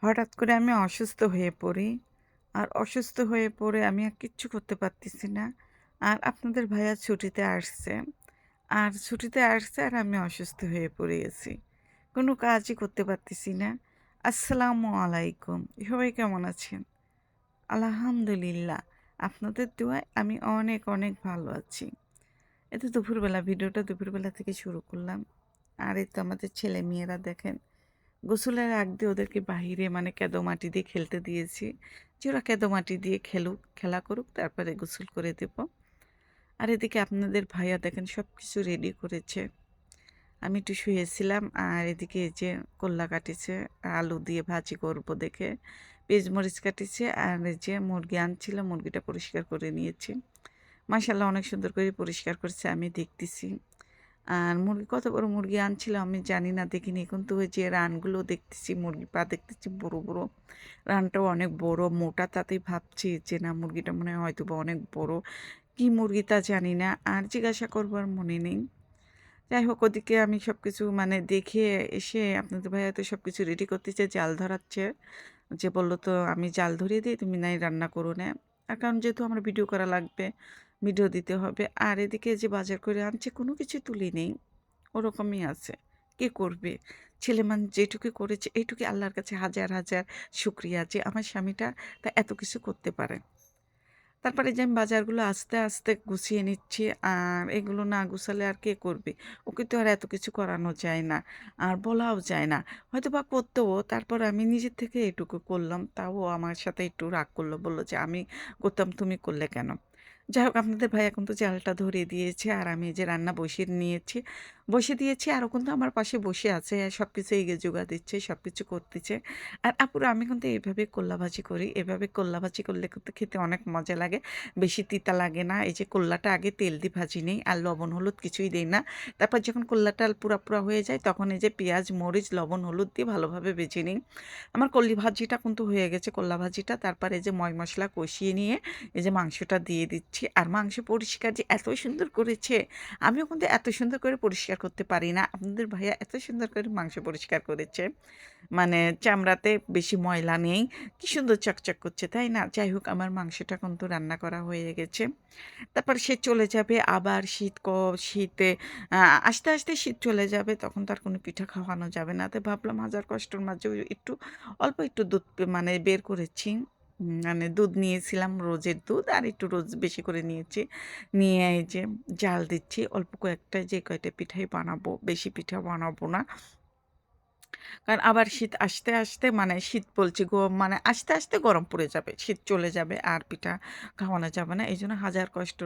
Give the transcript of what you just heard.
হঠাৎ করে আমি অসুস্থ হয়ে পড়ি। আর অসুস্থ হয়ে পড়ে আমি আর কিচ্ছু করতে পারতেছি না। আর আপনাদের ভাইয়া ছুটিতে আসছে। আর আমি অসুস্থ হয়ে পড়ে গেছি। কোনো কাজই করতে পারতেছি না। আসসালামু আলাইকুম। সবাই কেমন আছেন? আলহামদুলিল্লাহ। আপনাদের দোয়ায় আমি অনেক, অনেক ভালো আছি। এই তো ভিডিওটা দুপুরবেলা থেকে শুরু করলাম। আর এই তো আমাদের ছেলেমেয়েরা দেখেন গোসলের আগ দিয়ে ওদেরকে বাহিরে মানে কেদো মাটি দিয়ে খেলতে দিয়েছি যে ওরা কেদো মাটি দিয়ে খেলুক, খেলা করুক, তারপরে গোসল করে দেব। আর এদিকে আপনাদের ভাইয়া দেখেন সব কিছু রেডি করেছে। আমি একটু শুয়েছিলাম আর এদিকে এই যে কল্লা কাটিছে, আলু দিয়ে ভাজি করব দেখে পেঁয়াজ মরিচ কাটিছে। আর এই যে মুরগি আনছিল, মুরগিটা পরিষ্কার করে নিয়েছি। মাশাআল্লাহ অনেক সুন্দর করে পরিষ্কার করেছে, আমি দেখতেছি। আর মুরগি কত বড় মুরগি আনছিল আমি জানি না, দেখিনি। কিন্তু ওই যে রানগুলো দেখতেছি, মুরগি পা দেখতেছি বড় বড়। রানটাও অনেক বড় মোটা, তাতেই ভাবছি যে না মুরগিটা মনে হয় হয়তো বা অনেক বড়। কি মুরগি তা জানি না, আর জিজ্ঞাসা করবার মনে নেই। যাই হোক, ওদিকে আমি সব কিছু মানে দেখে এসে আপনাদের ভাইয়া তো সব কিছু রেডি করতেছে, জাল ধরাচ্ছে। যে বলল তো আমি জাল ধরিয়ে দিই, তুমি নাই রান্না করো না। আর কারণ যেহেতু আমার ভিডিও করা লাগবে, ভিডিও দিতে হবে। আর এদিকে যে বাজার করে আনছে কোনো কিছু তুলি নেই, ওরকমই আছে। কে করবে? ছেলে মানুষ যেটুকু করেছে এইটুকু আল্লাহর কাছে হাজার হাজার শুকরিয়া যে আমার স্বামীটা তা এত কিছু করতে পারে। তারপরে যে আমি বাজারগুলো আস্তে আস্তে গুছিয়ে নিচ্ছি। আর এগুলো না গুছালে আর কে করবে? ওকে তো আর এত কিছু করানো যায় না, আর বলাও যায় না। হয়তোবা করতেও, তারপর আমি নিজের থেকে এটুকু করলাম। তাও ও আমার সাথে একটু রাগ করলো, বলল যে আমি করতাম তুমি করলে কেন? যাই হোক, আপনাদের ভাইয়া কিন্তু জালটা ধরিয়ে দিয়েছে আর আমি এই যে রান্না বসিয়ে দিয়েছি। আরও কিন্তু আমার পাশে বসে আছে, সব কিছু এগিয়ে যোগা দিচ্ছে, সব কিছু করতেছে। আর আপুরা আমি কিন্তু এভাবে কোল্লা ভাজি করি। এভাবে কোল্লা ভাজি করলে কিন্তু খেতে অনেক মজা লাগে। বেশি তিতা লাগে না। এই যে কোল্লাটা আগে তেল দিয়ে ভাজি নেই আর লবণ হলুদ কিছুই দেই না। তারপর যখন কোল্লাটা পুরা হয়ে যায় তখন এই যে পেঁয়াজ, মরিচ, লবণ, হলুদ দিয়ে ভালোভাবে ভেজে নিই। আমার কল্লি ভাজিটা কিন্তু হয়ে গেছে, কোল্লা ভাজিটা। তারপরে এই যে মশলা কষিয়ে নিয়ে এই যে মাংসটা দিয়ে দিচ্ছি। আর মাংস পরিষ্কার যে এত সুন্দর করেছে, আমিও কিন্তু এত সুন্দর করে পরিষ্কার করতে পারি না। আপনাদের ভাইয়া এত সুন্দর করে মাংস পরিষ্কার করেছে। মানে চামড়াতে বেশি ময়লা নেই। কি সুন্দর চকচক করছে, তাই না? যাই হোক, আমার মাংসটা কিন্তু রান্না করা হয়ে গেছে। তারপর সে চলে যাবে আবার শীতে আ আস্তে শীত চলে যাবে, তখন তো আর কোনো পিঠা খাওয়ানো যাবে না। তো ভাবলাম হাজার কষ্টের মাঝেও একটু অল্প একটু দুধ মানে বের করেছি। মানে দুধ নিয়েছিলাম, রোজের দুধ, আর একটু রোজ বেশি করে নিয়েছি। নিয়ে এই যে জাল দিচ্ছি অল্প কয়েকটা, যে কয়টা পিঠাই বানাবো, বেশি পিঠা বানাবো না। কারণ আবার শীত আসতে মানে শীত বলছি মানে আস্তে গরম পড়ে যাবে। শীত চলে যাবে আর পিঠা খাওয়ানো যাবে না। এইজন্য হাজার কষ্ট